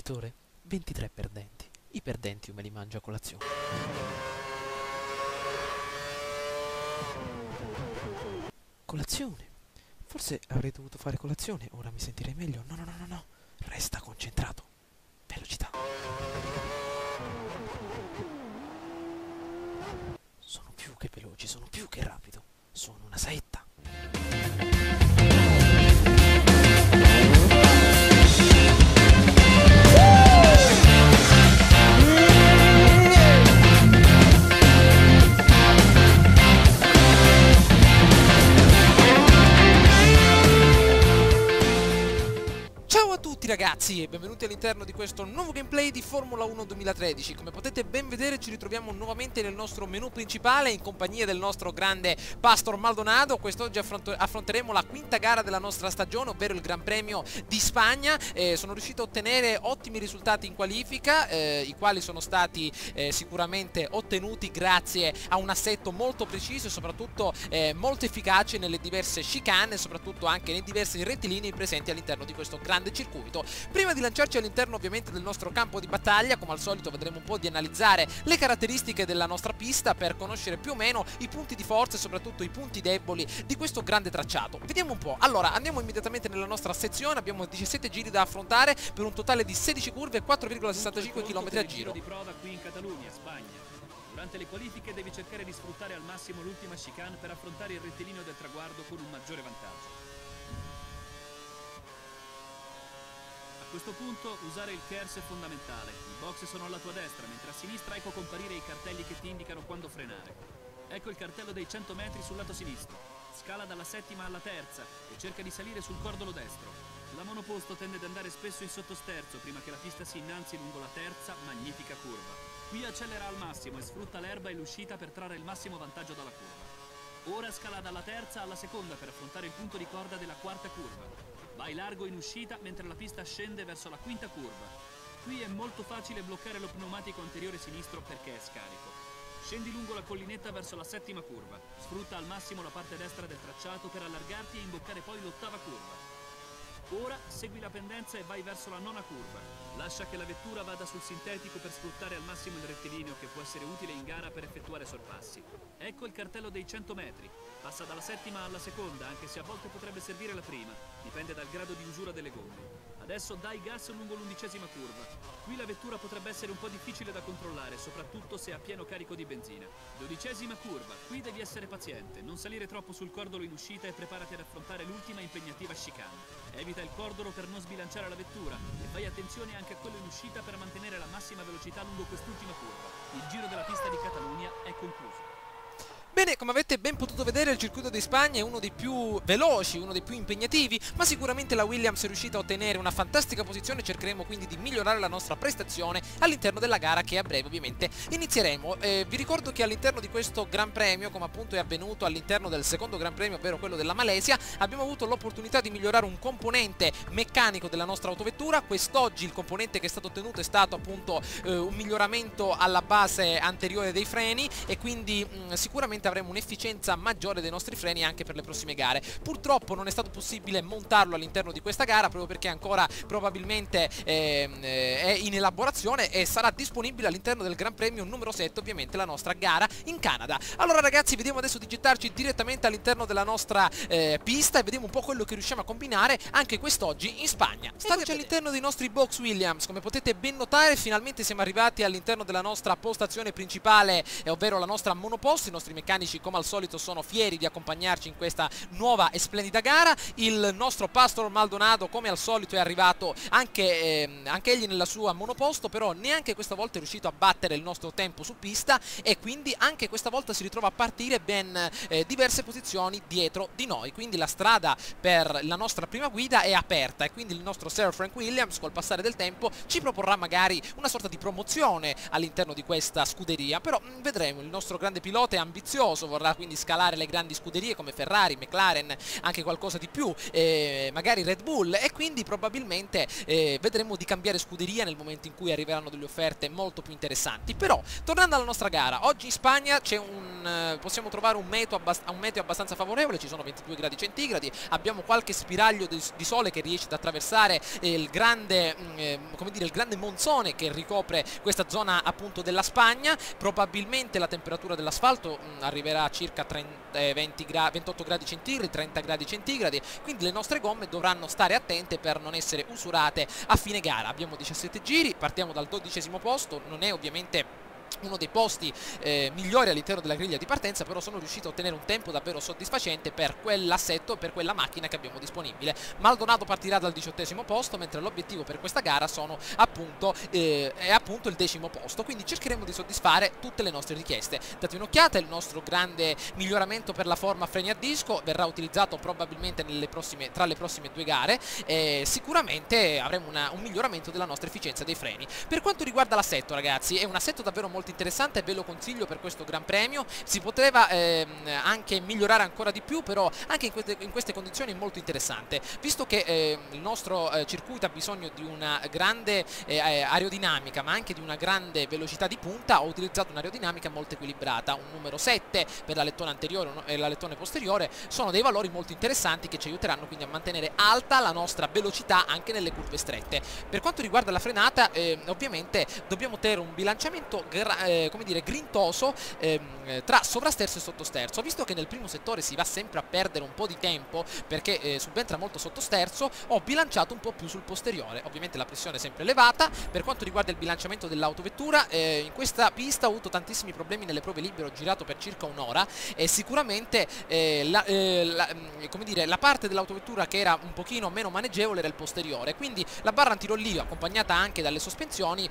Vincitore, 23 perdenti. I perdenti io me li mangio a colazione. Colazione? Forse avrei dovuto fare colazione, ora mi sentirei meglio. No, no, no, no, no. Resta concentrato. Velocità. Sono più che veloci, sono più che rapido. Sono una saetta. Ragazzi e benvenuti all'interno di questo nuovo gameplay di Formula 1 2013. Come potete ben vedere ci ritroviamo nuovamente nel nostro menu principale in compagnia del nostro grande Pastor Maldonado. Quest'oggi affronteremo la quinta gara della nostra stagione, ovvero il Gran Premio di Spagna. Sono riuscito a ottenere ottimi risultati in qualifica, i quali sono stati sicuramente ottenuti grazie a un assetto molto preciso e soprattutto molto efficace nelle diverse chicane e soprattutto anche nei diversi rettilinei presenti all'interno di questo grande circuito. Prima di lanciarci all'interno ovviamente del nostro campo di battaglia, come al solito vedremo un po' di analizzare le caratteristiche della nostra pista per conoscere più o meno i punti di forza e soprattutto i punti deboli di questo grande tracciato. Vediamo un po'. Allora, andiamo immediatamente nella nostra sezione, abbiamo 17 giri da affrontare per un totale di 16 curve e 4,65 km a giro. Di prova qui in Catalunya, Spagna. Durante le qualifiche devi cercare di sfruttare al massimo l'ultima chicane per affrontare il rettilineo del traguardo con un maggiore vantaggio. A questo punto usare il KERS è fondamentale. I box sono alla tua destra, mentre a sinistra ecco comparire i cartelli che ti indicano quando frenare. Ecco il cartello dei 100 metri sul lato sinistro. Scala dalla settima alla terza e cerca di salire sul cordolo destro. La monoposto tende ad andare spesso in sottosterzo prima che la pista si innalzi lungo la terza, magnifica curva. Qui accelera al massimo e sfrutta l'erba e l'uscita per trarre il massimo vantaggio dalla curva. Ora scala dalla terza alla seconda per affrontare il punto di corda della quarta curva. Vai largo in uscita mentre la pista scende verso la quinta curva. Qui è molto facile bloccare lo pneumatico anteriore sinistro perché è scarico. Scendi lungo la collinetta verso la settima curva. Sfrutta al massimo la parte destra del tracciato per allargarti e imboccare poi l'ottava curva. Ora segui la pendenza e vai verso la nona curva. Lascia che la vettura vada sul sintetico per sfruttare al massimo il rettilineo che può essere utile in gara per effettuare sorpassi. Ecco il cartello dei 100 metri. Passa dalla settima alla seconda, anche se a volte potrebbe servire la prima. Dipende dal grado di usura delle gomme. Adesso dai gas lungo l'11ª curva. Qui la vettura potrebbe essere un po' difficile da controllare, soprattutto se ha pieno carico di benzina. 12ª curva. Qui devi essere paziente, non salire troppo sul cordolo in uscita e preparati ad affrontare l'ultima impegnativa chicane. Evita il cordolo per non sbilanciare la vettura e fai attenzione anche a quello in uscita per mantenere la massima velocità lungo quest'ultima curva. Il giro della pista di Catalunya è concluso. Bene, come avete ben potuto vedere il circuito di Spagna è uno dei più veloci, uno dei più impegnativi, ma sicuramente la Williams è riuscita a ottenere una fantastica posizione e cercheremo quindi di migliorare la nostra prestazione all'interno della gara che a breve ovviamente inizieremo. Vi ricordo che all'interno di questo Gran Premio, come appunto è avvenuto all'interno del secondo Gran Premio, ovvero quello della Malesia, abbiamo avuto l'opportunità di migliorare un componente meccanico della nostra autovettura. Quest'oggi il componente che è stato ottenuto è stato appunto un miglioramento alla base anteriore dei freni e quindi sicuramente avremo un'efficienza maggiore dei nostri freni anche per le prossime gare. Purtroppo non è stato possibile montarlo all'interno di questa gara proprio perché ancora probabilmente è in elaborazione e sarà disponibile all'interno del Gran Premio numero 7, ovviamente la nostra gara in Canada. Allora ragazzi, vediamo adesso di gettarci direttamente all'interno della nostra pista e vediamo un po' quello che riusciamo a combinare anche quest'oggi in Spagna. Stateci all'interno dei nostri box Williams. Come potete ben notare, finalmente siamo arrivati all'interno della nostra postazione principale, ovvero la nostra monoposto. I nostri meccanici come al solito sono fieri di accompagnarci in questa nuova e splendida gara. Il nostro Pastor Maldonado come al solito è arrivato anche egli nella sua monoposto, però neanche questa volta è riuscito a battere il nostro tempo su pista e quindi anche questa volta si ritrova a partire ben diverse posizioni dietro di noi, quindi la strada per la nostra prima guida è aperta e quindi il nostro Sir Frank Williams col passare del tempo ci proporrà magari una sorta di promozione all'interno di questa scuderia, però vedremo. Il nostro grande pilota è ambizioso, ambizioso, vorrà quindi scalare le grandi scuderie come Ferrari, McLaren, anche qualcosa di più, magari Red Bull, e quindi probabilmente vedremo di cambiare scuderia nel momento in cui arriveranno delle offerte molto più interessanti. Però tornando alla nostra gara, oggi in Spagna c'è possiamo trovare un meteo abbastanza favorevole, ci sono 22 gradi centigradi, abbiamo qualche spiraglio di sole che riesce ad attraversare il grande il grande monzone che ricopre questa zona appunto della Spagna. Probabilmente la temperatura dell'asfalto arriverà a circa 28 gradi centigradi, 30 gradi centigradi, quindi le nostre gomme dovranno stare attente per non essere usurate a fine gara. Abbiamo 17 giri, partiamo dal 12° posto, non è ovviamente uno dei posti migliori all'interno della griglia di partenza, però sono riuscito a ottenere un tempo davvero soddisfacente per quell'assetto, per quella macchina che abbiamo disponibile. Maldonado partirà dal 18° posto, mentre l'obiettivo per questa gara è appunto il 10° posto, quindi cercheremo di soddisfare tutte le nostre richieste. Date un'occhiata, il nostro grande miglioramento per la forma freni a disco verrà utilizzato probabilmente tra le prossime 2 gare, sicuramente avremo un miglioramento della nostra efficienza dei freni. Per quanto riguarda l'assetto, ragazzi, è un assetto davvero molto interessante e ve lo consiglio per questo Gran Premio. Si poteva anche migliorare ancora di più, però anche in queste condizioni è molto interessante, visto che il nostro circuito ha bisogno di una grande aerodinamica, ma anche di una grande velocità di punta. Ho utilizzato un'aerodinamica molto equilibrata, un numero 7 per l'alettone anteriore e l'alettone posteriore, sono dei valori molto interessanti che ci aiuteranno quindi a mantenere alta la nostra velocità anche nelle curve strette. Per quanto riguarda la frenata, ovviamente dobbiamo tenere un bilanciamento grintoso tra sovrasterzo e sottosterzo, visto che nel primo settore si va sempre a perdere un po' di tempo perché subentra molto sottosterzo. Ho bilanciato un po' più sul posteriore, ovviamente la pressione è sempre elevata. Per quanto riguarda il bilanciamento dell'autovettura, in questa pista ho avuto tantissimi problemi nelle prove libere, ho girato per circa un'ora e sicuramente la parte dell'autovettura che era un pochino meno maneggevole era il posteriore, quindi la barra antirollio accompagnata anche dalle sospensioni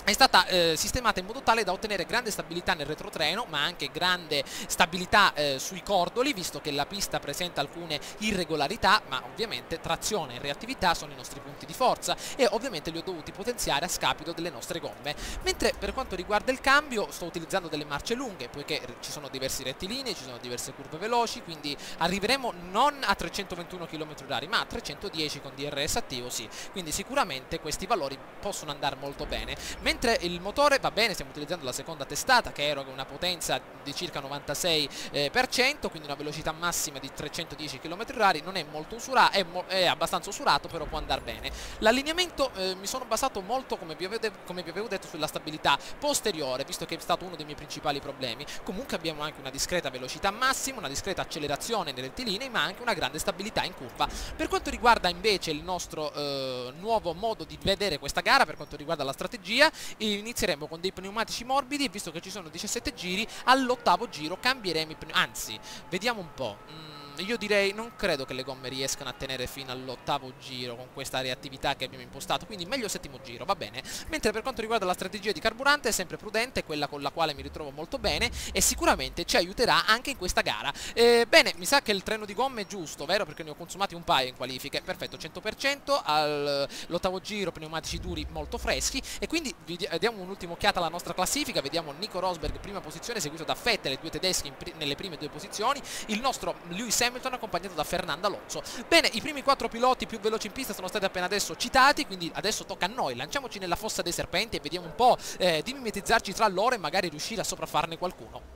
è stata sistemata in modo tale da ottenere grande stabilità nel retrotreno, ma anche grande stabilità sui cordoli, visto che la pista presenta alcune irregolarità, ma ovviamente trazione e reattività sono i nostri punti di forza e ovviamente li ho dovuti potenziare a scapito delle nostre gomme. Mentre per quanto riguarda il cambio sto utilizzando delle marce lunghe, poiché ci sono diversi rettilinei, ci sono diverse curve veloci, quindi arriveremo non a 321 km/h ma a 310 con DRS attivo, sì, quindi sicuramente questi valori possono andare molto bene. Mentre il motore va bene, stiamo utilizzando la seconda testata che eroga una potenza di circa 96%, quindi una velocità massima di 310 km/h, non è molto usurato, è abbastanza usurato, però può andare bene. L'allineamento mi sono basato molto, come vi avevo detto, sulla stabilità posteriore, visto che è stato uno dei miei principali problemi. Comunque abbiamo anche una discreta velocità massima, una discreta accelerazione nei rettilinei, ma anche una grande stabilità in curva. Per quanto riguarda invece il nostro nuovo modo di vedere questa gara, per quanto riguarda la strategia, inizieremo con dei pneumatici morbidi e visto che ci sono 17 giri, all'8° giro cambieremo i pneumatici, anzi, vediamo un po'. Io direi, non credo che le gomme riescano a tenere fino all'8° giro con questa reattività che abbiamo impostato, quindi meglio 7° giro, va bene. Mentre per quanto riguarda la strategia di carburante è sempre prudente, quella con la quale mi ritrovo molto bene e sicuramente ci aiuterà anche in questa gara. Bene, mi sa che il treno di gomme è giusto, vero? Perché ne ho consumati un paio in qualifiche, perfetto, 100%, all'8° giro pneumatici duri molto freschi e quindi diamo un'ultima occhiata alla nostra classifica. Vediamo Nico Rosberg prima posizione, seguito da Vettel e 2 tedeschi nelle prime 2 posizioni, il nostro Lewis Hamilton accompagnato da Fernando Alonso. Bene, i primi 4 piloti più veloci in pista sono stati appena adesso citati, quindi adesso tocca a noi, lanciamoci nella fossa dei serpenti e vediamo un po' di mimetizzarci tra loro e magari riuscire a sopraffarne qualcuno.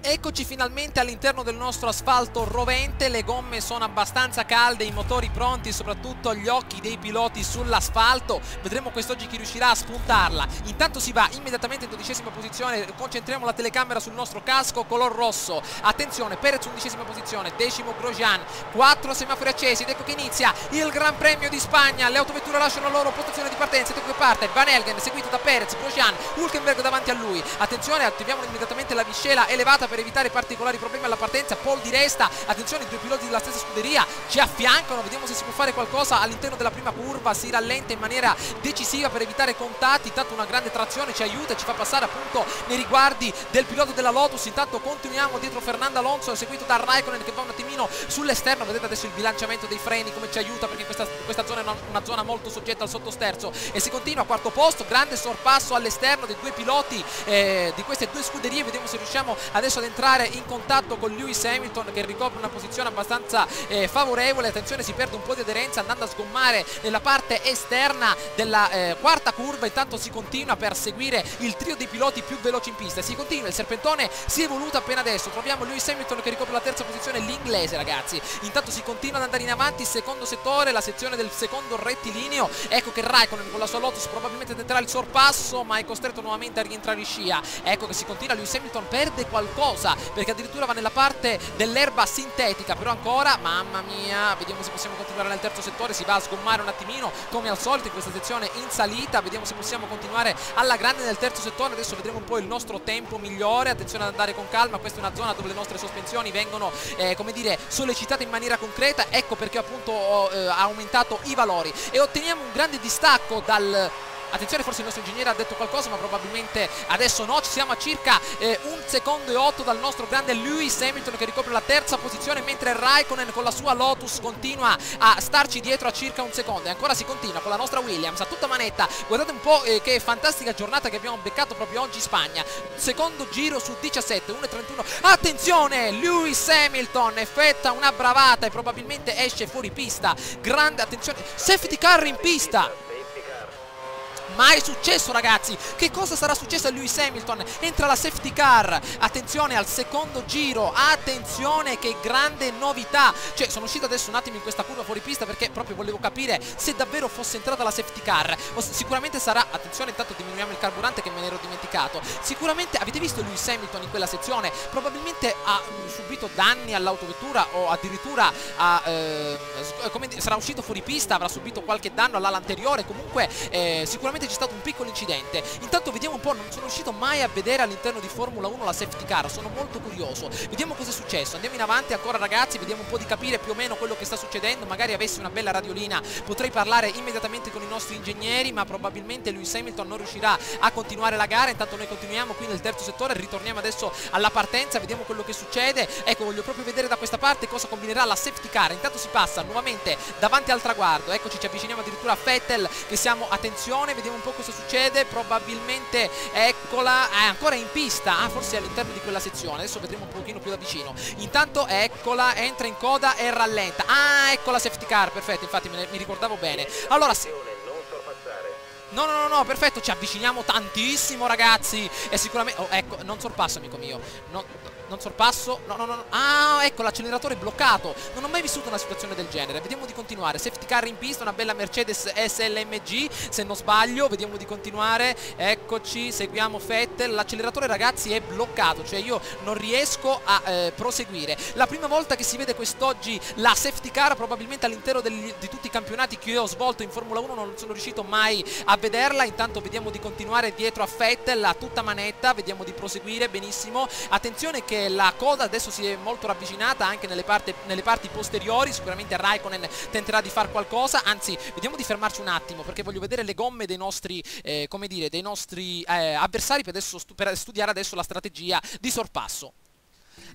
Eccoci finalmente all'interno del nostro asfalto rovente, le gomme sono abbastanza calde, i motori pronti, soprattutto gli occhi dei piloti sull'asfalto. Vedremo quest'oggi chi riuscirà a spuntarla. Intanto si va immediatamente in 12ª posizione, concentriamo la telecamera sul nostro casco color rosso. Attenzione, Perez 11ª posizione, 10° Grosjean, 4 semafori accesi ed ecco che inizia il Gran Premio di Spagna. Le autovetture lasciano la loro postazione di partenza ed ecco che parte Van Elgen seguito da Perez, Grosjean, Hülkenberg davanti a lui. Attenzione, attiviamo immediatamente la miscela elevata per evitare particolari problemi alla partenza. Paul Di Resta, attenzione, i due piloti della stessa scuderia ci affiancano, vediamo se si può fare qualcosa all'interno della prima curva, si rallenta in maniera decisiva per evitare contatti, intanto una grande trazione ci aiuta e ci fa passare appunto nei riguardi del pilota della Lotus. Intanto continuiamo dietro Fernando Alonso, seguito da Raikkonen che va un attimino sull'esterno, vedete adesso il bilanciamento dei freni come ci aiuta, perché questa zona è una zona molto soggetta al sottosterzo, e si continua a quarto posto, grande sorpasso all'esterno dei due piloti di queste due scuderie. Vediamo se riusciamo adesso ad entrare in contatto con Lewis Hamilton, che ricopre una posizione abbastanza favorevole. Attenzione, si perde un po' di aderenza andando a sgommare nella parte esterna della quarta curva. Intanto si continua per seguire il trio dei piloti più veloci in pista, si continua, il serpentone si è evoluto appena adesso, troviamo Lewis Hamilton che ricopre la terza posizione, l'inglese, ragazzi. Intanto si continua ad andare in avanti, secondo settore, la sezione del secondo rettilineo. Ecco che Raikkonen con la sua Lotus probabilmente tenterà il sorpasso, ma è costretto nuovamente a rientrare in scia. Ecco che si continua, Lewis Hamilton perde qualcosa perché addirittura va nella parte dell'erba sintetica, però ancora, mamma mia, vediamo se possiamo continuare nel terzo settore. Si va a sgommare un attimino come al solito in questa sezione in salita, vediamo se possiamo continuare alla grande nel terzo settore. Adesso vedremo un po' il nostro tempo migliore, attenzione ad andare con calma, questa è una zona dove le nostre sospensioni vengono come dire sollecitate in maniera concreta, ecco perché appunto ho aumentato i valori e otteniamo un grande distacco dal... Attenzione, forse il nostro ingegnere ha detto qualcosa, ma probabilmente adesso no. Ci siamo a circa 1 secondo e 8 dal nostro grande Lewis Hamilton che ricopre la terza posizione, mentre Raikkonen con la sua Lotus continua a starci dietro a circa 1 secondo. E ancora si continua con la nostra Williams a tutta manetta. Guardate un po' che fantastica giornata che abbiamo beccato proprio oggi in Spagna. Secondo giro su 17, 1:31. Attenzione, Lewis Hamilton effettua una bravata e probabilmente esce fuori pista. Grande attenzione, safety car in pista. Mai successo, ragazzi. Che cosa sarà successo a Lewis Hamilton? Entra la safety car, attenzione al secondo giro, attenzione che grande novità. Cioè sono uscito adesso un attimo in questa curva fuori pista perché proprio volevo capire se davvero fosse entrata la safety car. Sicuramente sarà, attenzione, intanto diminuiamo il carburante che me ne ero dimenticato. Sicuramente avete visto Lewis Hamilton in quella sezione, probabilmente ha subito danni all'autovettura o addirittura sarà uscito fuori pista, avrà subito qualche danno all'ala anteriore. Comunque sicuramente c'è stato un piccolo incidente. Intanto vediamo un po', non sono riuscito mai a vedere all'interno di Formula 1 la safety car, sono molto curioso. Vediamo cosa è successo, andiamo in avanti ancora, ragazzi, vediamo un po' di capire più o meno quello che sta succedendo. Magari avessi una bella radiolina potrei parlare immediatamente con i nostri ingegneri, ma probabilmente Lewis Hamilton non riuscirà a continuare la gara. Intanto noi continuiamo qui nel terzo settore, ritorniamo adesso alla partenza, vediamo quello che succede. Ecco, voglio proprio vedere da questa parte cosa combinerà la safety car. Intanto si passa nuovamente davanti al traguardo, eccoci, ci avviciniamo addirittura a Vettel che siamo, attenzione, vediamo un po' cosa succede. Probabilmente, eccola, è ancora in pista, forse all'interno di quella sezione, adesso vedremo un pochino più da vicino. Intanto eccola, entra in coda e rallenta. Ecco la safety car, perfetto, infatti mi ricordavo bene. Allora no, perfetto, ci avviciniamo tantissimo, ragazzi. E sicuramente, ecco, non sorpasso, amico mio, non sorpasso, no. Ecco, l'acceleratore è bloccato. Non ho mai vissuto una situazione del genere. Vediamo di continuare. Safety car in pista, una bella Mercedes SLMG, se non sbaglio. Vediamo di continuare. Eccoci, seguiamo Vettel. L'acceleratore, ragazzi, è bloccato, cioè io non riesco a proseguire. La prima volta che si vede quest'oggi la safety car, probabilmente all'interno di tutti i campionati che io ho svolto in Formula 1, non sono riuscito mai a vederla. Intanto vediamo di continuare dietro a Vettel a tutta manetta. Vediamo di proseguire benissimo. Attenzione che la coda adesso si è molto ravvicinata anche nelle parti posteriori. Sicuramente Raikkonen tenterà di fare qualcosa, anzi vediamo di fermarci un attimo perché voglio vedere le gomme dei nostri come dire, dei nostri avversari per studiare adesso la strategia di sorpasso.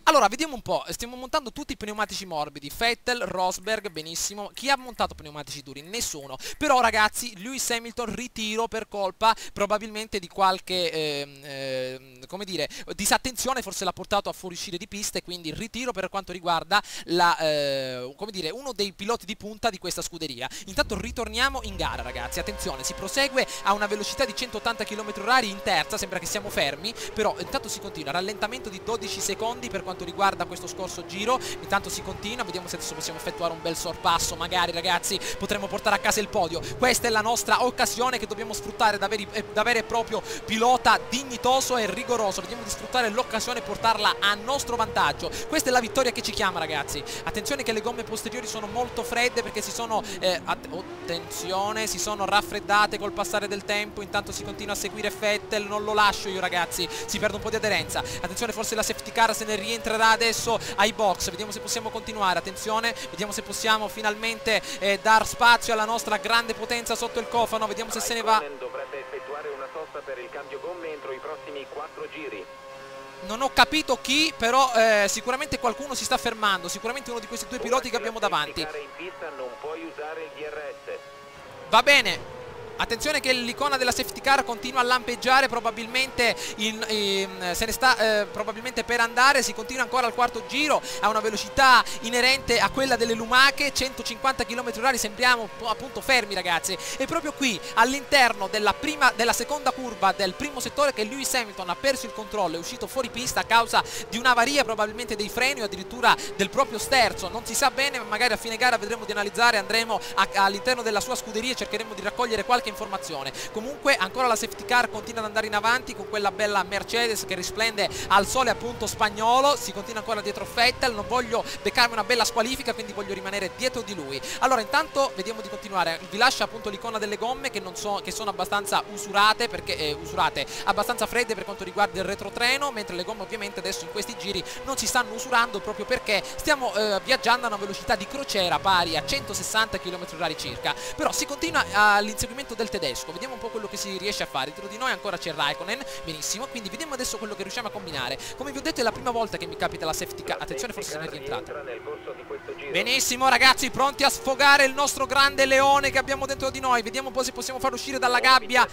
Allora, vediamo un po', stiamo montando tutti i pneumatici morbidi, Vettel, Rosberg, benissimo. Chi ha montato pneumatici duri? Nessuno. Però, ragazzi, Lewis Hamilton ritiro per colpa probabilmente di qualche, come dire, disattenzione, forse l'ha portato a fuoriuscire di pista, e quindi ritiro per quanto riguarda come dire, uno dei piloti di punta di questa scuderia. Intanto ritorniamo in gara, ragazzi, attenzione, si prosegue a una velocità di 180 km/h in terza, sembra che siamo fermi, però intanto si continua, rallentamento di 12 secondi per quanto riguarda questo scorso giro. Intanto si continua, vediamo se adesso possiamo effettuare un bel sorpasso, magari ragazzi potremo portare a casa il podio. Questa è la nostra occasione che dobbiamo sfruttare da vero e proprio pilota dignitoso e rigoroso. Vediamo di sfruttare l'occasione e portarla a nostro vantaggio. Questa è la vittoria che ci chiama, ragazzi. Attenzione che le gomme posteriori sono molto fredde perché si sono attenzione, si sono raffreddate col passare del tempo. Intanto si continua a seguire Vettel, non lo lascio io, ragazzi, si perde un po' di aderenza. Attenzione, forse la safety car se ne rientrerà adesso ai box. Vediamo se possiamo continuare, attenzione, vediamo se possiamo finalmente dar spazio alla nostra grande potenza sotto il cofano. Vediamo se se ne va. Dovrebbe effettuare una sosta per il cambio gomme entro i prossimi 4 giri. Non ho capito chi, però sicuramente qualcuno si sta fermando, sicuramente uno di questi due piloti che abbiamo davanti. In pista non puoi usare il DRS. Va bene. Attenzione che l'icona della safety car continua a lampeggiare, probabilmente se ne sta probabilmente per andare. Si continua ancora al quarto giro a una velocità inerente a quella delle lumache, 150 km/h. Sembriamo appunto fermi, ragazzi. E proprio qui all'interno della seconda curva del primo settore che Lewis Hamilton ha perso il controllo, è uscito fuori pista a causa di un'avaria probabilmente dei freni o addirittura del proprio sterzo, non si sa bene, ma magari a fine gara vedremo di analizzare, andremo all'interno della sua scuderia e cercheremo di raccogliere qualche informazione. Comunque ancora la safety car continua ad andare in avanti con quella bella Mercedes che risplende al sole appunto spagnolo. Si continua ancora dietro Vettel, non voglio beccarmi una bella squalifica, quindi voglio rimanere dietro di lui. Allora intanto vediamo di continuare. Vi lascia appunto l'icona delle gomme che sono abbastanza usurate, perché abbastanza fredde per quanto riguarda il retrotreno, mentre le gomme ovviamente adesso in questi giri non si stanno usurando proprio perché stiamo viaggiando a una velocità di crociera pari a 160 km/h circa. Però si continua all'inseguimento del tedesco, vediamo un po' quello che si riesce a fare. Dietro di noi ancora c'è Raikkonen, benissimo, quindi vediamo adesso quello che riusciamo a combinare. Come vi ho detto è la prima volta che mi capita la safety car. Attenzione, forse se ne è rientrata. Benissimo, ragazzi, pronti a sfogare il nostro grande leone che abbiamo dentro di noi. Vediamo un po' se possiamo far uscire dalla gabbia.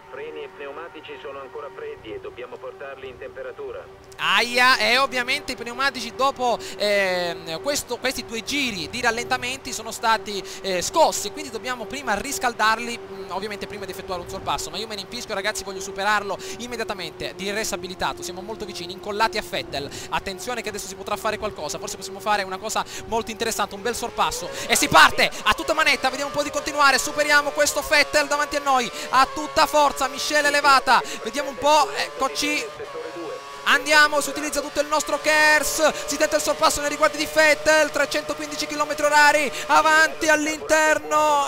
Freni e pneumatici sono ancora freddi e dobbiamo portarli in temperatura. Aia, e ovviamente i pneumatici dopo questi 2 giri di rallentamenti sono stati scossi, quindi dobbiamo prima riscaldarli, ovviamente prima di effettuare un sorpasso. Ma io me ne impischio, ragazzi, voglio superarlo immediatamente. DRS abilitato, siamo molto vicini, incollati a Vettel. Attenzione che adesso si potrà fare qualcosa, forse possiamo fare una cosa molto interessante, un bel sorpasso, e si parte a tutta manetta. Vediamo un po' di continuare, superiamo questo Vettel davanti a noi a tutta forza, miscela elevata, vediamo un po', eccoci. Andiamo, si utilizza tutto il nostro KERS, si tenta il sorpasso nei riguardi di Vettel, 315 km/h, avanti all'interno,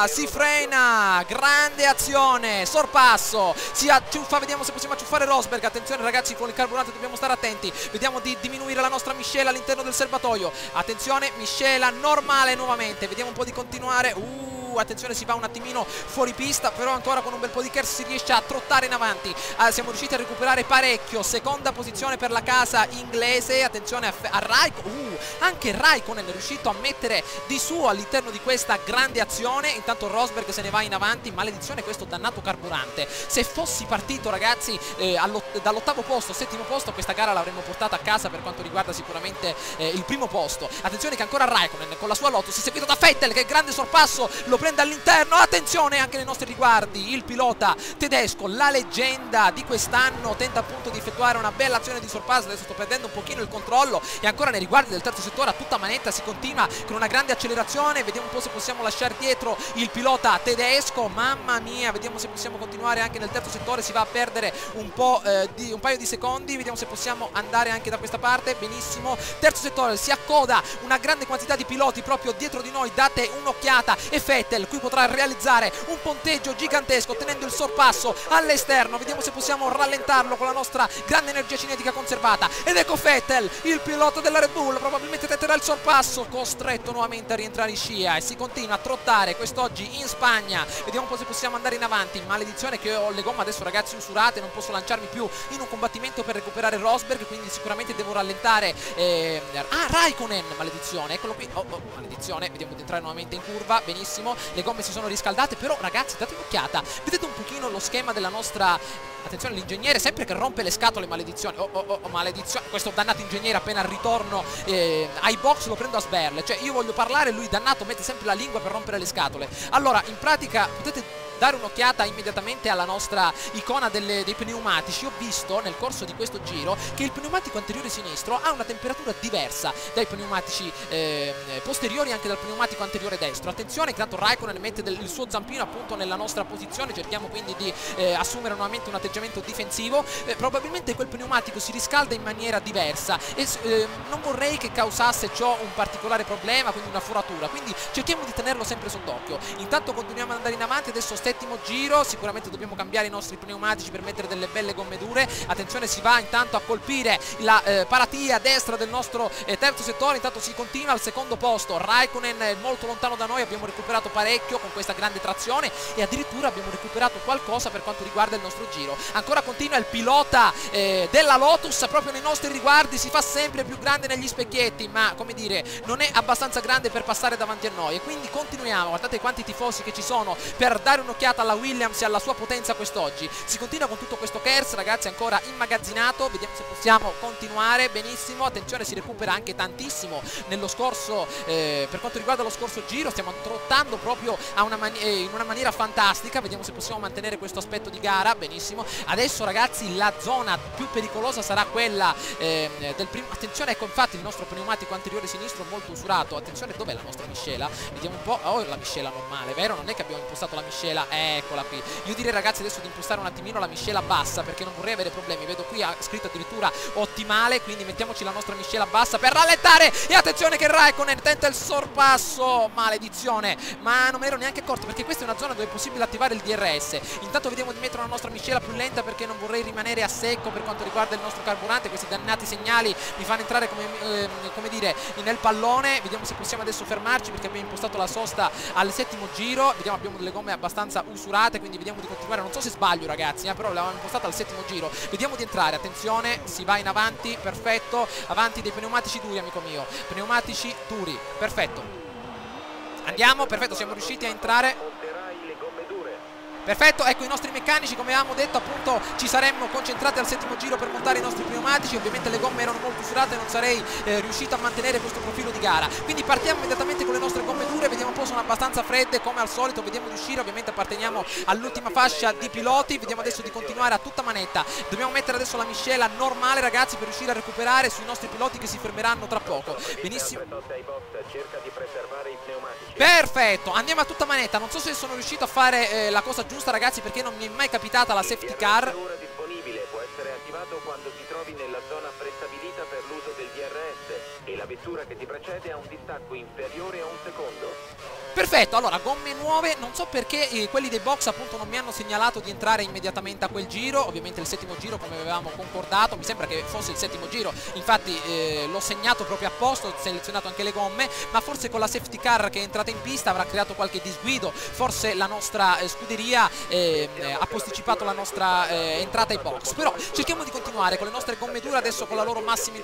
si frena, grande azione, sorpasso, si acciuffa, vediamo se possiamo acciuffare Rosberg. Attenzione, ragazzi, con il carburante dobbiamo stare attenti, vediamo di diminuire la nostra miscela all'interno del serbatoio. Attenzione, miscela normale nuovamente, vediamo un po' di continuare. Attenzione, si va un attimino fuori pista, però ancora con un bel po' di KERS si riesce a trottare in avanti. Siamo riusciti a recuperare parecchio, seconda posizione per la casa inglese. Attenzione a Raikkonen, anche Raikkonen è riuscito a mettere di suo all'interno di questa grande azione. Intanto Rosberg se ne va in avanti, maledizione questo dannato carburante. Se fossi partito, ragazzi, dall'ottavo posto, settimo posto, questa gara l'avremmo portata a casa per quanto riguarda sicuramente il primo posto. Attenzione che ancora Raikkonen con la sua Lotus, seguito da Vettel che grande sorpasso lo prende all'interno. Attenzione anche nei nostri riguardi il pilota tedesco, la leggenda di quest'anno, tenta appunto di effettuare una bella azione di sorpasso. Adesso sto perdendo un pochino il controllo e ancora nei riguardi del terzo settore a tutta manetta si continua con una grande accelerazione. Vediamo un po' se possiamo lasciare dietro il pilota tedesco, mamma mia, vediamo se possiamo continuare anche nel terzo settore. Si va a perdere un paio di secondi, vediamo se possiamo andare anche da questa parte. Benissimo, terzo settore, si accoda una grande quantità di piloti proprio dietro di noi, date un'occhiata. E Vettel qui potrà realizzare un ponteggio gigantesco tenendo il sorpasso all'esterno. Vediamo se possiamo rallentarlo con la nostra grande energia cinetica conservata. Ed ecco Vettel, il pilota della Red Bull, probabilmente tenterà il sorpasso, costretto nuovamente a rientrare in scia e si continua a trottare quest'oggi in Spagna. Vediamo un po' se possiamo andare in avanti. Maledizione che ho le gomme adesso, ragazzi, usurate, non posso lanciarmi più in un combattimento per recuperare Rosberg, quindi sicuramente devo rallentare. Raikkonen, maledizione, eccolo qui. Maledizione, vediamo di entrare nuovamente in curva. Benissimo, le gomme si sono riscaldate, però ragazzi date un'occhiata, vedete un pochino lo schema della nostra... Attenzione, l'ingegnere sempre che rompe le scatole, maledizione. Maledizione, questo dannato ingegnere appena al ritorno ai box lo prendo a sberle. Cioè io voglio parlare, lui dannato mette sempre la lingua per rompere le scatole. Allora in pratica potete dare un'occhiata immediatamente alla nostra icona dei pneumatici, ho visto nel corso di questo giro che il pneumatico anteriore sinistro ha una temperatura diversa dai pneumatici posteriori, anche dal pneumatico anteriore destro. Attenzione, intanto Raikkonen mette il suo zampino appunto nella nostra posizione, cerchiamo quindi di assumere nuovamente un atteggiamento difensivo. Probabilmente quel pneumatico si riscalda in maniera diversa e non vorrei che causasse ciò un particolare problema, quindi una foratura, quindi cerchiamo di tenerlo sempre sott'occhio. Intanto continuiamo ad andare in avanti, adesso settimo giro, sicuramente dobbiamo cambiare i nostri pneumatici per mettere delle belle gomme dure. Attenzione, si va intanto a colpire la paratia a destra del nostro terzo settore, intanto si continua al secondo posto. Raikkonen è molto lontano da noi, abbiamo recuperato parecchio con questa grande trazione e addirittura abbiamo recuperato qualcosa per quanto riguarda il nostro giro. Ancora continua il pilota della Lotus proprio nei nostri riguardi, si fa sempre più grande negli specchietti, ma come dire non è abbastanza grande per passare davanti a noi, e quindi continuiamo. Guardate quanti tifosi che ci sono per dare un'occhiata alla Williams e alla sua potenza quest'oggi. Si continua con tutto questo KERS, ragazzi, ancora immagazzinato, vediamo se possiamo continuare. Benissimo, attenzione, si recupera anche tantissimo nello scorso per quanto riguarda lo scorso giro, stiamo trottando proprio in una maniera fantastica, vediamo se possiamo mantenere questo aspetto di gara. Benissimo, adesso ragazzi la zona più pericolosa sarà quella del primo. Attenzione, ecco infatti il nostro pneumatico anteriore sinistro molto usurato. Attenzione, dov'è la nostra miscela? Vediamo un po'. Oh, la miscela normale, vero? Non è che abbiamo impostato la miscela, eccola qui. Io direi ragazzi adesso di impostare un attimino la miscela bassa, perché non vorrei avere problemi. Vedo qui ha scritto addirittura ottimale, quindi mettiamoci la nostra miscela bassa per rallentare. E attenzione che Raikkonen tenta il sorpasso, maledizione, ma non me ne ero neanche accorto, perché questa è una zona dove è possibile attivare il DRS. Intanto vediamo di mettere la nostra miscela più lenta, perché non vorrei rimanere a secco per quanto riguarda il nostro carburante. Questi dannati segnali mi fanno entrare come dire nel pallone. Vediamo se possiamo adesso fermarci, perché abbiamo impostato la sosta al settimo giro. Vediamo, abbiamo delle gomme abbastanza usurate, quindi vediamo di continuare. Non so se sbaglio ragazzi, però l'avevamo impostata al settimo giro. Vediamo di entrare, attenzione, si va in avanti, perfetto. Avanti dei pneumatici duri, amico mio, pneumatici duri, perfetto. Andiamo, perfetto, siamo riusciti a entrare. Perfetto, ecco i nostri meccanici, come avevamo detto appunto ci saremmo concentrati al settimo giro per montare i nostri pneumatici. Ovviamente le gomme erano molto usurate e non sarei riuscito a mantenere questo profilo di gara, quindi partiamo immediatamente con le nostre gomme dure. Vediamo un po', sono abbastanza fredde come al solito, vediamo di uscire. Ovviamente apparteniamo all'ultima fascia di piloti, vediamo adesso di continuare a tutta manetta. Dobbiamo mettere adesso la miscela normale ragazzi per riuscire a recuperare sui nostri piloti che si fermeranno tra poco. Benissimo, perfetto, andiamo a tutta manetta. Non so se sono riuscito a fare la cosa giusta ragazzi, perché non mi è mai capitata la safety car. Ora disponibile, può essere attivato quando ti trovi nella zona prestabilita per l'uso del DRS e la vettura che ti precede ha un distacco inferiore a un secondo. Perfetto, allora gomme nuove, non so perché quelli dei box appunto non mi hanno segnalato di entrare immediatamente a quel giro. Ovviamente il settimo giro come avevamo concordato, mi sembra che fosse il settimo giro, infatti l'ho segnato proprio a posto, ho selezionato anche le gomme, ma forse con la safety car che è entrata in pista avrà creato qualche disguido, forse la nostra scuderia ha posticipato la nostra entrata ai box. Però cerchiamo di continuare con le nostre gomme dure adesso, con la loro massima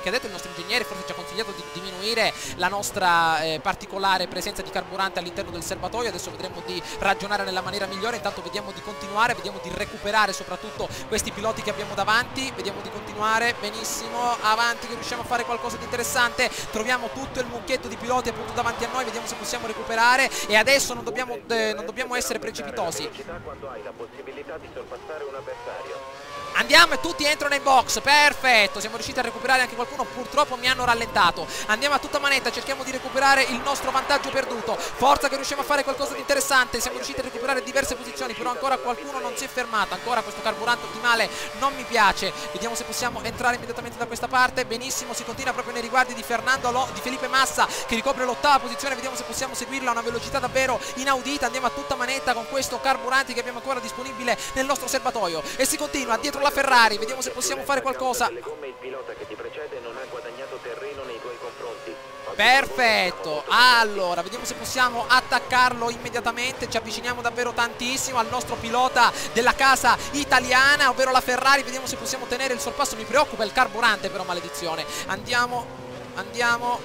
che ha detto il nostro ingegnere, forse ci ha consigliato di diminuire la nostra particolare presenza di carburante all'interno del serbatoio. Adesso vedremo di ragionare nella maniera migliore. Intanto vediamo di continuare, vediamo di recuperare soprattutto questi piloti che abbiamo davanti. Vediamo di continuare, benissimo, avanti che riusciamo a fare qualcosa di interessante. Troviamo tutto il mucchietto di piloti appunto davanti a noi, vediamo se possiamo recuperare. E adesso non dobbiamo essere precipitosi. Quando hai la possibilità di sorpassare un avversario. Andiamo e tutti entrano in box, perfetto, siamo riusciti a recuperare anche qualcuno, purtroppo mi hanno rallentato. Andiamo a tutta manetta, cerchiamo di recuperare il nostro vantaggio perduto. Forza che riusciamo a fare qualcosa di interessante, siamo riusciti a recuperare diverse posizioni, però ancora qualcuno non si è fermato. Ancora questo carburante ottimale non mi piace. Vediamo se possiamo entrare immediatamente da questa parte. Benissimo, si continua proprio nei riguardi di Felipe Massa che ricopre l'ottava posizione. Vediamo se possiamo seguirla a una velocità davvero inaudita. Andiamo a tutta manetta con questo carburante che abbiamo ancora disponibile nel nostro serbatoio e si continua dietro la Ferrari. Vediamo se possiamo fare qualcosa. Le gomme, il pilota che ti precede non ha guadagnato terreno nei tuoi confronti. Perfetto, allora vediamo se possiamo attaccarlo immediatamente. Ci avviciniamo davvero tantissimo al nostro pilota della casa italiana, ovvero la Ferrari. Vediamo se possiamo tenere il sorpasso. Mi preoccupa il carburante però, maledizione. Andiamo andiamo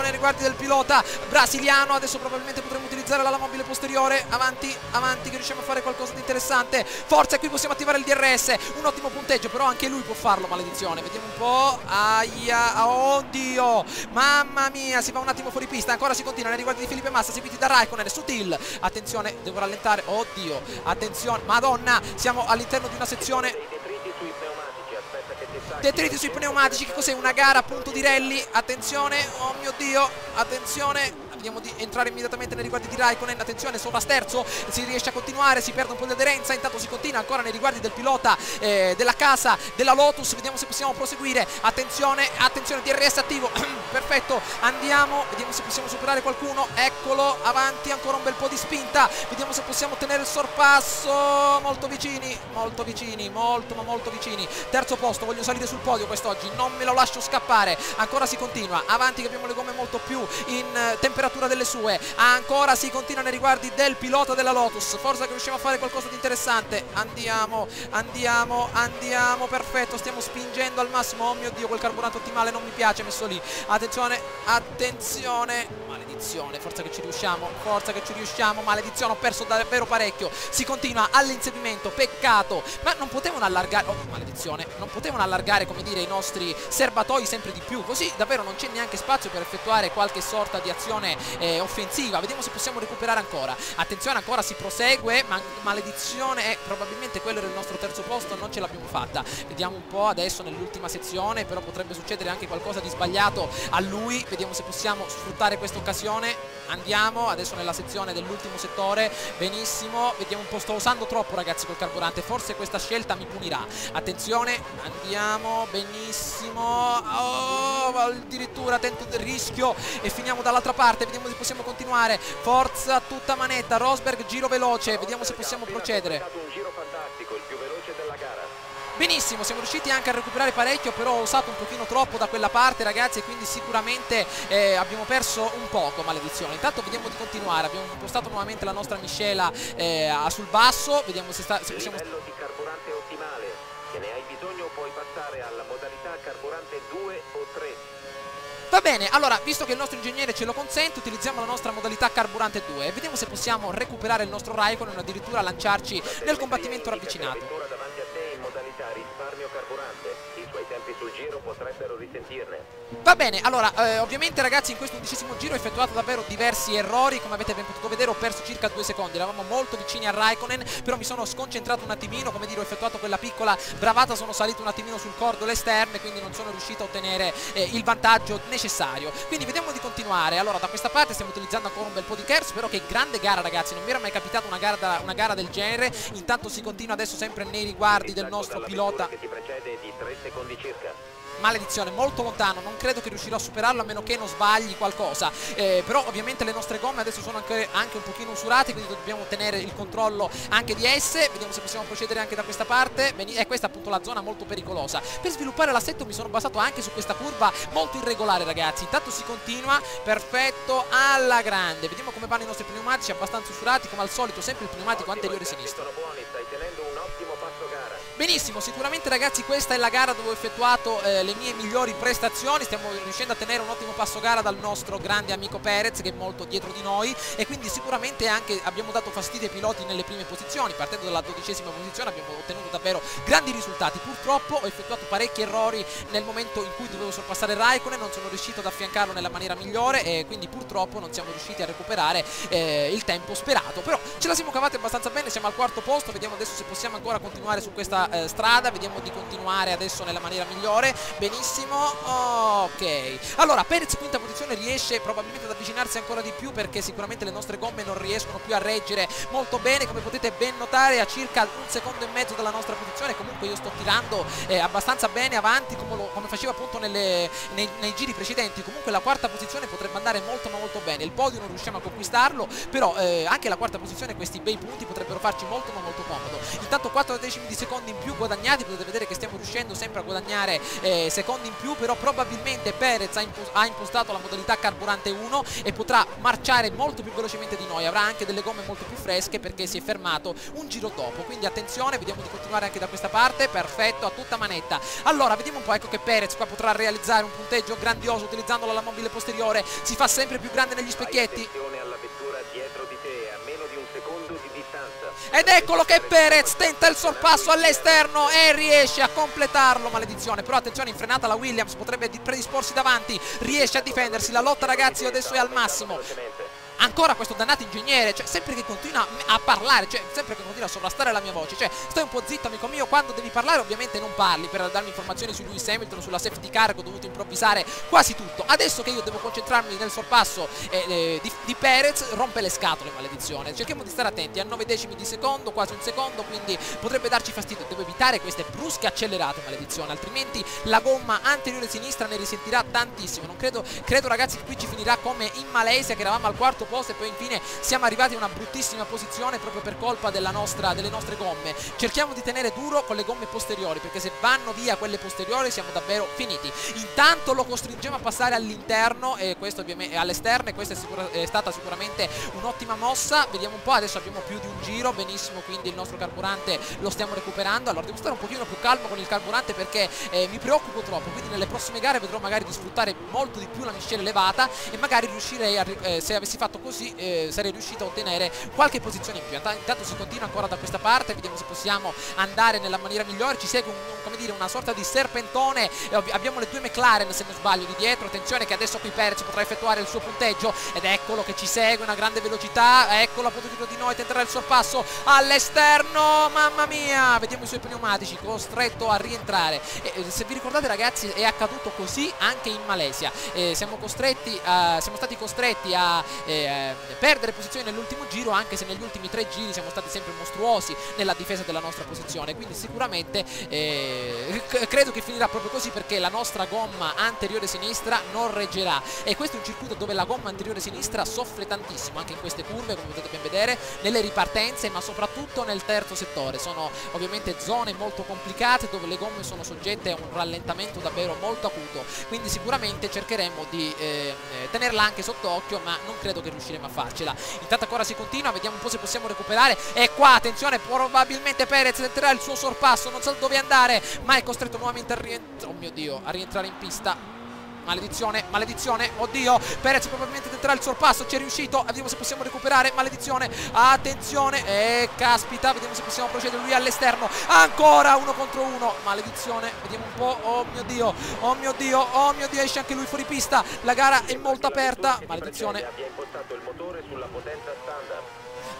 nei riguardi del pilota brasiliano. Adesso probabilmente potremo utilizzare l'ala mobile posteriore, avanti che riusciamo a fare qualcosa di interessante. Forza, e qui possiamo attivare il DRS, un ottimo punteggio, però anche lui può farlo, maledizione. Vediamo un po', aia, oddio, mamma mia, si va un attimo fuori pista, ancora si continua nei riguardi di Felipe Massa, seguiti da Raikkonen, Sutil, attenzione, devo rallentare, oddio, attenzione, madonna, siamo all'interno di una sezione. Detriti sui pneumatici, che cos'è? Una gara appunto di rally, attenzione, oh mio Dio, attenzione. Vediamo di entrare immediatamente nei riguardi di Raikkonen, attenzione, sovrasterzo, si riesce a continuare, si perde un po' di aderenza, intanto si continua ancora nei riguardi del pilota della casa della Lotus, vediamo se possiamo proseguire, attenzione, DRS attivo, perfetto, andiamo, vediamo se possiamo superare qualcuno, eccolo, avanti, ancora un bel po' di spinta, vediamo se possiamo ottenere il sorpasso, molto vicini, molto vicini, terzo posto, voglio salire sul podio quest'oggi, non me lo lascio scappare, ancora si continua, avanti che abbiamo le gomme molto più in temperatura delle sue, ancora si continua nei riguardi del pilota della Lotus, forza che riusciamo a fare qualcosa di interessante, andiamo, perfetto, stiamo spingendo al massimo, oh mio Dio, quel carburante ottimale non mi piace messo lì, attenzione, maledizione, forza che ci riusciamo, maledizione, ho perso davvero parecchio, si continua all'inseguimento, peccato, ma non potevano allargare, oh maledizione, non potevano allargare, come dire, i nostri serbatoi sempre di più, così davvero non c'è neanche spazio per effettuare qualche sorta di azione offensiva. Vediamo se possiamo recuperare ancora, attenzione, ancora si prosegue, ma maledizione, probabilmente quello era il nostro terzo posto, non ce l'abbiamo fatta, vediamo un po' adesso nell'ultima sezione, però potrebbe succedere anche qualcosa di sbagliato a lui, vediamo se possiamo sfruttare questa occasione, andiamo adesso nella sezione dell'ultimo settore, benissimo, vediamo un po', sto usando troppo ragazzi col carburante, forse questa scelta mi punirà, attenzione, andiamo, benissimo, oh, addirittura tento del rischio e finiamo dall'altra parte, vediamo se possiamo continuare, forza tutta manetta, Rosberg, giro veloce, vediamo se possiamo procedere. Un giro fantastico, il più veloce della gara. Benissimo, siamo riusciti anche a recuperare parecchio, però ho usato un pochino troppo da quella parte ragazzi e quindi sicuramente abbiamo perso un poco, maledizione. Intanto vediamo di continuare, abbiamo impostato nuovamente la nostra miscela sul basso, vediamo se possiamo... Livello di carburante ottimale, se ne hai bisogno puoi passare alla modalità carburante 2 o 3. Va bene, allora, visto che il nostro ingegnere ce lo consente, utilizziamo la nostra modalità carburante 2 e vediamo se possiamo recuperare il nostro Raikkonen o addirittura lanciarci nel combattimento ravvicinato. Davanti a te in modalità risparmio carburante, i suoi tempi sul giro potrebbero risentirne. Va bene, allora, ovviamente ragazzi in questo 11° giro ho effettuato davvero diversi errori, come avete ben potuto vedere ho perso circa 2 secondi, eravamo molto vicini a Raikkonen, però mi sono sconcentrato un attimino, come dire, ho effettuato quella piccola bravata, sono salito un attimino sul cordolo esterno e quindi non sono riuscito a ottenere il vantaggio necessario. Quindi vediamo di continuare. Allora, da questa parte stiamo utilizzando ancora un bel po' di KERS, però che grande gara ragazzi, non mi era mai capitata una gara del genere. Intanto si continua adesso sempre nei riguardi del nostro pilota che ti precede di 3 secondi circa. Maledizione, molto lontano, non credo che riuscirò a superarlo a meno che non sbagli qualcosa, però ovviamente le nostre gomme adesso sono anche un pochino usurate, quindi dobbiamo tenere il controllo anche di esse. Vediamo se possiamo procedere anche da questa parte. È questa appunto la zona molto pericolosa. Per sviluppare l'assetto mi sono basato anche su questa curva molto irregolare ragazzi. Intanto si continua, perfetto, alla grande. Vediamo come vanno i nostri pneumatici, abbastanza usurati come al solito, sempre il pneumatico anteriore sinistro. Sono buoni, stai tenendo un ottimo passo gara. Benissimo, sicuramente ragazzi questa è la gara dove ho effettuato le mie migliori prestazioni, stiamo riuscendo a tenere un ottimo passo gara dal nostro grande amico Perez che è molto dietro di noi e quindi sicuramente anche abbiamo dato fastidio ai piloti nelle prime posizioni, partendo dalla 12ª posizione abbiamo ottenuto davvero grandi risultati. Purtroppo ho effettuato parecchi errori nel momento in cui dovevo sorpassare Raikkonen, non sono riuscito ad affiancarlo nella maniera migliore e quindi purtroppo non siamo riusciti a recuperare il tempo sperato, però ce la siamo cavati abbastanza bene, siamo al 4° posto, vediamo adesso se possiamo ancora continuare su questa strada, vediamo di continuare adesso nella maniera migliore. Benissimo, ok, allora Perez 5ª posizione riesce probabilmente ad avvicinarsi ancora di più perché sicuramente le nostre gomme non riescono più a reggere molto bene, come potete ben notare a circa 1,5 secondi dalla nostra posizione. Comunque io sto tirando abbastanza bene avanti come facevo appunto nei giri precedenti. Comunque la 4ª posizione potrebbe andare molto ma molto bene, il podio non riusciamo a conquistarlo, però anche la 4ª posizione, questi bei punti potrebbero farci molto ma molto comodo. Intanto 4 decimi di secondi in più guadagnati, potete vedere che stiamo riuscendo sempre a guadagnare secondi in più, però probabilmente Perez ha impostato la modalità carburante 1 e potrà marciare molto più velocemente di noi, avrà anche delle gomme molto più fresche perché si è fermato un giro dopo, quindi attenzione, vediamo di continuare anche da questa parte, perfetto, a tutta manetta. Allora vediamo un po', ecco che Perez qua potrà realizzare un punteggio grandioso utilizzando la mobile posteriore, si fa sempre più grande negli specchietti. Attenzione alla vettura dietro di te, a meno di un secondo di distanza. Ed eccolo che Perez tenta il sorpasso all'esterno e riesce a completarlo, maledizione. Però attenzione, in frenata la Williams potrebbe predisporsi davanti, riesce a difendersi, la lotta ragazzi adesso è al massimo. Ancora questo dannato ingegnere, cioè sempre che continua a parlare, cioè sempre che continua a sovrastare la mia voce, cioè stai un po' zitto amico mio, quando devi parlare ovviamente non parli, per darmi informazioni su Lewis Hamilton, sulla safety car, ho dovuto improvvisare quasi tutto. Adesso che io devo concentrarmi nel sorpasso di Perez, rompe le scatole, maledizione. Cerchiamo di stare attenti, a 9 decimi di secondo, quasi un secondo, quindi potrebbe darci fastidio, devo evitare queste brusche accelerate, maledizione, altrimenti la gomma anteriore sinistra ne risentirà tantissimo. Non credo ragazzi che qui ci finirà come in Malesia, che eravamo al quarto posto e poi infine siamo arrivati a una bruttissima posizione proprio per colpa delle nostre gomme. Cerchiamo di tenere duro con le gomme posteriori, perché se vanno via quelle posteriori siamo davvero finiti. Intanto lo costringiamo a passare all'interno e questo ovviamente all'esterno, e questa è stata sicuramente un'ottima mossa. Vediamo un po', adesso abbiamo più di un giro, benissimo, quindi il nostro carburante lo stiamo recuperando. Allora devo stare un pochino più calmo con il carburante perché mi preoccupo troppo, quindi nelle prossime gare vedrò magari di sfruttare molto di più la miscela elevata e magari riuscirei a, se avessi fatto così sarei riuscito a ottenere qualche posizione in più. Intanto si continua ancora da questa parte, vediamo se possiamo andare nella maniera migliore. Ci segue come dire, una sorta di serpentone, abbiamo le due McLaren se non sbaglio di dietro. Attenzione che adesso qui Perez potrà effettuare il suo punteggio ed eccolo che ci segue, una grande velocità, eccolo a poco di noi, tenterà il sorpasso all'esterno, mamma mia, vediamo i suoi pneumatici, costretto a rientrare. Se vi ricordate ragazzi è accaduto così anche in Malesia, siamo stati costretti a perdere posizioni nell'ultimo giro, anche se negli ultimi 3 giri siamo stati sempre mostruosi nella difesa della nostra posizione, quindi sicuramente credo che finirà proprio così, perché la nostra gomma anteriore sinistra non reggerà e questo è un circuito dove la gomma anteriore sinistra soffre tantissimo anche in queste curve, come potete ben vedere, nelle ripartenze, ma soprattutto nel terzo settore. Sono ovviamente zone molto complicate dove le gomme sono soggette a un rallentamento davvero molto acuto, quindi sicuramente cercheremo di tenerla anche sott'occhio, ma non credo che riusciremo a farcela. Intanto ancora si continua, vediamo un po' se possiamo recuperare, e qua attenzione, probabilmente Perez tenterà il suo sorpasso, non sa dove andare, ma è costretto nuovamente a rientrare in pista. Maledizione, maledizione, oddio, Perez probabilmente tenterà il sorpasso, ci è riuscito, vediamo se possiamo recuperare, maledizione, attenzione, caspita, vediamo se possiamo procedere, lui all'esterno, ancora 1 contro 1, maledizione, vediamo un po', oh mio Dio, oh mio Dio, oh mio Dio, esce anche lui fuori pista, la gara è molto aperta, maledizione. Abbia impostato il motore sulla potenza standard.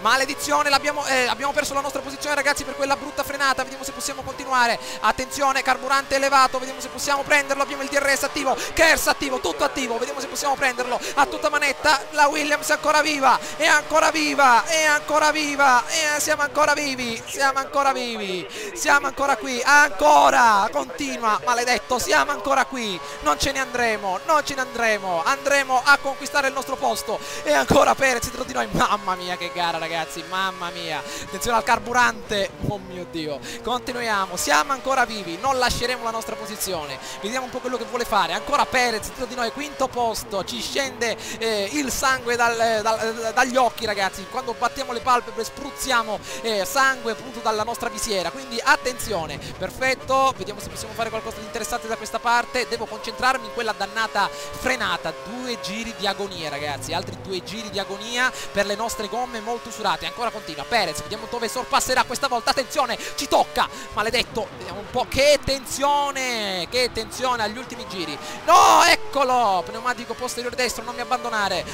Maledizione, abbiamo perso la nostra posizione ragazzi per quella brutta frenata. Vediamo se possiamo continuare. Attenzione, carburante elevato, vediamo se possiamo prenderlo. Abbiamo il DRS attivo, KERS attivo, tutto attivo. Vediamo se possiamo prenderlo a tutta manetta. La Williams è ancora viva, è ancora viva, è ancora viva, siamo ancora vivi, siamo ancora vivi, siamo ancora qui, ancora, continua, maledetto, siamo ancora qui, non ce ne andremo, non ce ne andremo, andremo a conquistare il nostro posto. E ancora Perez dietro di noi, mamma mia che gara ragazzi. Mamma mia, attenzione al carburante, oh mio Dio, continuiamo, siamo ancora vivi, non lasceremo la nostra posizione, vediamo un po' quello che vuole fare. Ancora Perez dietro di noi, quinto posto, ci scende il sangue dagli occhi ragazzi, quando battiamo le palpebre spruzziamo sangue appunto dalla nostra visiera, quindi attenzione. Perfetto, vediamo se possiamo fare qualcosa di interessante da questa parte. Devo concentrarmi in quella dannata frenata, 2 giri di agonia ragazzi, altri 2 giri di agonia per le nostre gomme molto usurate. Ancora continua Perez, vediamo dove sorpasserà questa volta. Attenzione, ci tocca, maledetto, vediamo un po', che tensione agli ultimi giri. No, eccolo, pneumatico posteriore destro, non mi abbandonare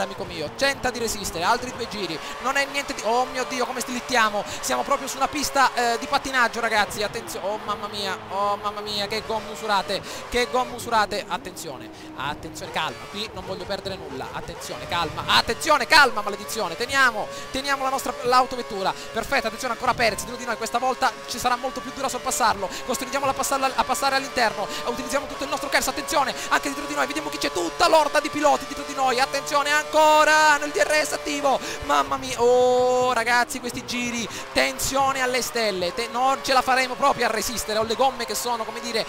amico mio, tenta di resistere, altri 2 giri, non è niente di... oh mio Dio, come slittiamo, siamo proprio su una pista di pattinaggio ragazzi. Attenzione, oh mamma mia, che gomme usurate, attenzione, calma, qui non voglio perdere nulla, attenzione, calma, maledizione, teniamo l'autovettura, perfetto. Attenzione ancora Perez dietro di noi, questa volta ci sarà molto più dura a sorpassarlo, costringiamolo a passare all'interno, utilizziamo tutto il nostro KERS, attenzione, attenzione, anche dietro di noi, vediamo chi c'è, tutta l'orda di piloti dietro di noi, attenzione ancora, hanno il DRS attivo, mamma mia, oh ragazzi questi giri, tensione alle stelle, non ce la faremo proprio a resistere, ho le gomme che sono, come dire,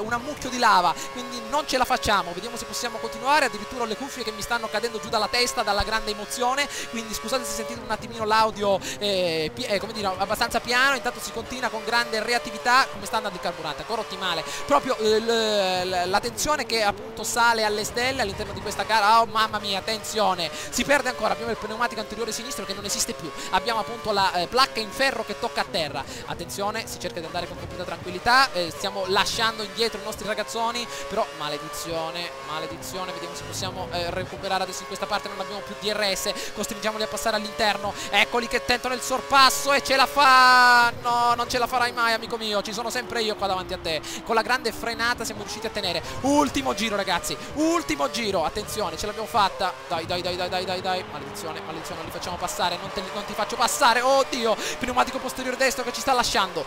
un ammucchio di lava, quindi non ce la facciamo, vediamo se possiamo continuare, addirittura ho le cuffie che mi stanno cadendo giù dalla testa dalla grande emozione, quindi scusate se sentite un attimino l'audio come dire, abbastanza piano, intanto si continua con grande reattività, come sta andando il carburante, ancora ottimale, proprio la tensione che appunto sale alle stelle all'interno di questa gara, oh mamma mia, tensione, si perde ancora, abbiamo il pneumatico anteriore sinistro che non esiste più, abbiamo appunto la placca in ferro che tocca a terra, attenzione, si cerca di andare con completa tranquillità, stiamo lasciando indietro i nostri ragazzoni, però maledizione, maledizione, vediamo se possiamo recuperare adesso in questa parte, non abbiamo più DRS, costringiamoli a passare all'interno, eccoli che tentano il sorpasso e ce la fa, no, non ce la farai mai amico mio, ci sono sempre io qua davanti a te, con la grande frenata siamo riusciti a tenere, ultimo giro ragazzi, ultimo giro, attenzione, ce l'abbiamo fatta, dai, maledizione, maledizione, non li facciamo passare, non ti faccio passare, oddio, pneumatico posteriore destro che ci sta lasciando,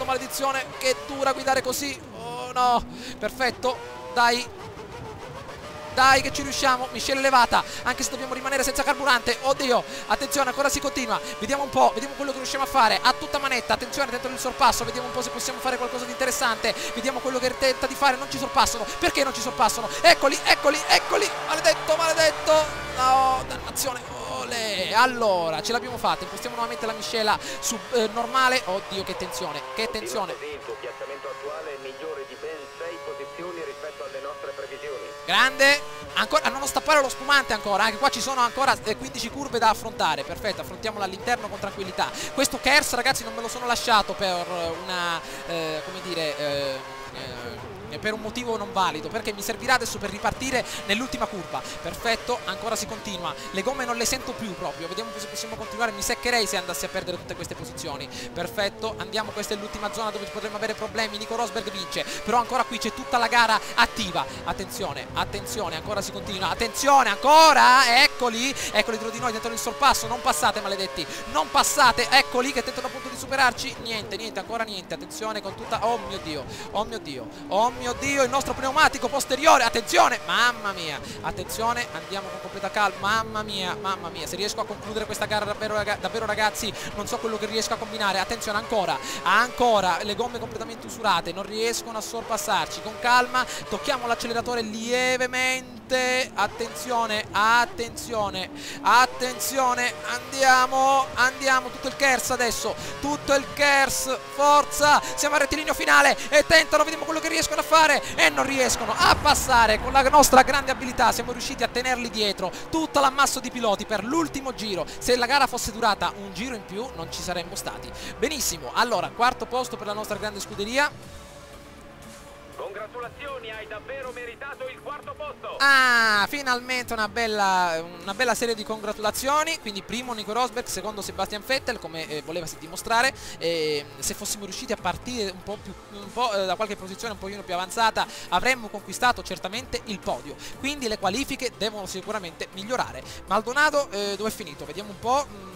maledizione, che dura guidare così, oh no, perfetto, dai che ci riusciamo, miscela elevata, anche se dobbiamo rimanere senza carburante, oddio, attenzione, ancora si continua, vediamo un po', vediamo quello che riusciamo a fare, a tutta manetta, attenzione dentro il sorpasso, vediamo un po' se possiamo fare qualcosa di interessante, vediamo quello che tenta di fare, non ci sorpassano, perché non ci sorpassano, eccoli, maledetto, no, dannazione, olè, allora, ce l'abbiamo fatta, impostiamo nuovamente la miscela su normale, oddio che tensione, Il tuo piazzamento attuale è migliore di ben 6 posizioni rispetto alle nostre previsioni. grande, ancora a non stappare lo spumante ancora, anche qua ci sono ancora 15 curve da affrontare, perfetto, affrontiamola all'interno con tranquillità. Questo KERS ragazzi non me lo sono lasciato per una come dire per un motivo non valido, perché mi servirà adesso per ripartire nell'ultima curva. Perfetto, ancora si continua, le gomme non le sento più proprio, vediamo se possiamo continuare, mi seccherei se andassi a perdere tutte queste posizioni. Perfetto, andiamo, questa è l'ultima zona dove potremmo avere problemi, Nico Rosberg vince, però ancora qui c'è tutta la gara attiva, attenzione, ancora si continua, attenzione, ancora, eccoli dietro di noi, dentro il sorpasso, non passate maledetti, non passate, eccoli che tentano appunto di superarci, niente, ancora niente, attenzione con tutta, oh mio Dio, il nostro pneumatico posteriore, attenzione, mamma mia, attenzione, andiamo con completa calma, mamma mia, se riesco a concludere questa gara davvero ragazzi, non so quello che riesco a combinare, attenzione ancora, le gomme completamente usurate, non riescono a sorpassarci, con calma, tocchiamo l'acceleratore lievemente, attenzione, andiamo, tutto il KERS adesso, forza, siamo al rettilineo finale e tentano, vediamo quello che riescono a fare e non riescono a passare, con la nostra grande abilità siamo riusciti a tenerli dietro, tutto l'ammasso di piloti per l'ultimo giro, se la gara fosse durata un giro in più non ci saremmo stati. Benissimo, allora, quarto posto per la nostra grande scuderia. Congratulazioni, hai davvero meritato il quarto posto. Ah, finalmente una bella serie di congratulazioni. Quindi primo Nico Rosberg, secondo Sebastian Vettel, come volevasi dimostrare. Se fossimo riusciti a partire un po' da qualche posizione un pochino più avanzata, avremmo conquistato certamente il podio. Quindi le qualifiche devono sicuramente migliorare. Maldonado dove è finito? Vediamo un po'.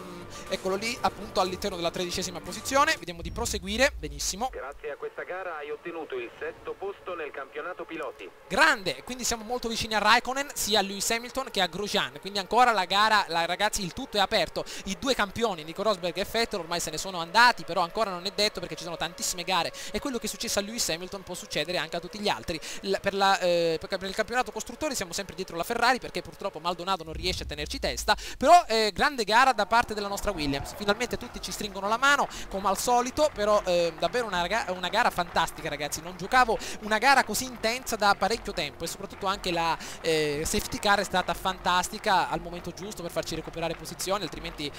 Eccolo lì, appunto all'interno della 13ª posizione. Vediamo di proseguire, benissimo. Grazie a questa gara hai ottenuto il 7° posto nel campionato piloti. Grande, quindi siamo molto vicini a Raikkonen, sia a Lewis Hamilton che a Grosjean. Quindi ancora la gara, ragazzi, il tutto è aperto. I due campioni, Nico Rosberg e Vettel, ormai se ne sono andati, però ancora non è detto perché ci sono tantissime gare. E quello che è successo a Lewis Hamilton può succedere anche a tutti gli altri. Per il campionato costruttori siamo sempre dietro la Ferrari, perché purtroppo Maldonado non riesce a tenerci testa. Però grande gara da parte della nostra Williams, finalmente tutti ci stringono la mano come al solito, però davvero una gara fantastica ragazzi, non giocavo una gara così intensa da parecchio tempo, e soprattutto anche la safety car è stata fantastica al momento giusto per farci recuperare posizioni, altrimenti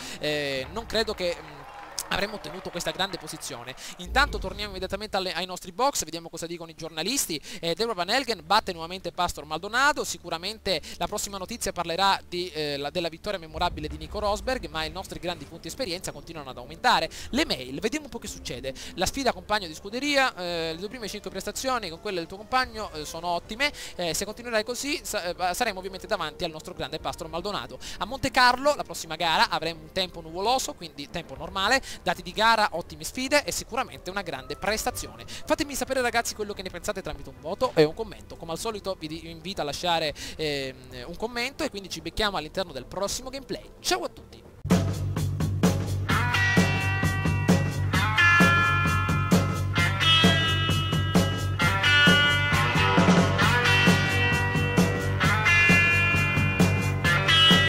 non credo che avremmo ottenuto questa grande posizione. Intanto torniamo immediatamente ai nostri box, vediamo cosa dicono i giornalisti. Deborah Van Helgen batte nuovamente Pastor Maldonado, sicuramente la prossima notizia parlerà della vittoria memorabile di Nico Rosberg, ma i nostri grandi punti esperienza continuano ad aumentare. Le mail, vediamo un po' che succede. La sfida compagno di scuderia, le tue prime 5 prestazioni con quelle del tuo compagno sono ottime, se continuerai così saremo ovviamente davanti al nostro grande Pastor Maldonado. A Monte Carlo, la prossima gara, avremo un tempo nuvoloso, quindi tempo normale, Dati di gara, ottime sfide e sicuramente una grande prestazione. Fatemi sapere ragazzi quello che ne pensate tramite un voto e un commento. Come al solito vi invito a lasciare un commento e quindi ci becchiamo all'interno del prossimo gameplay. Ciao a tutti!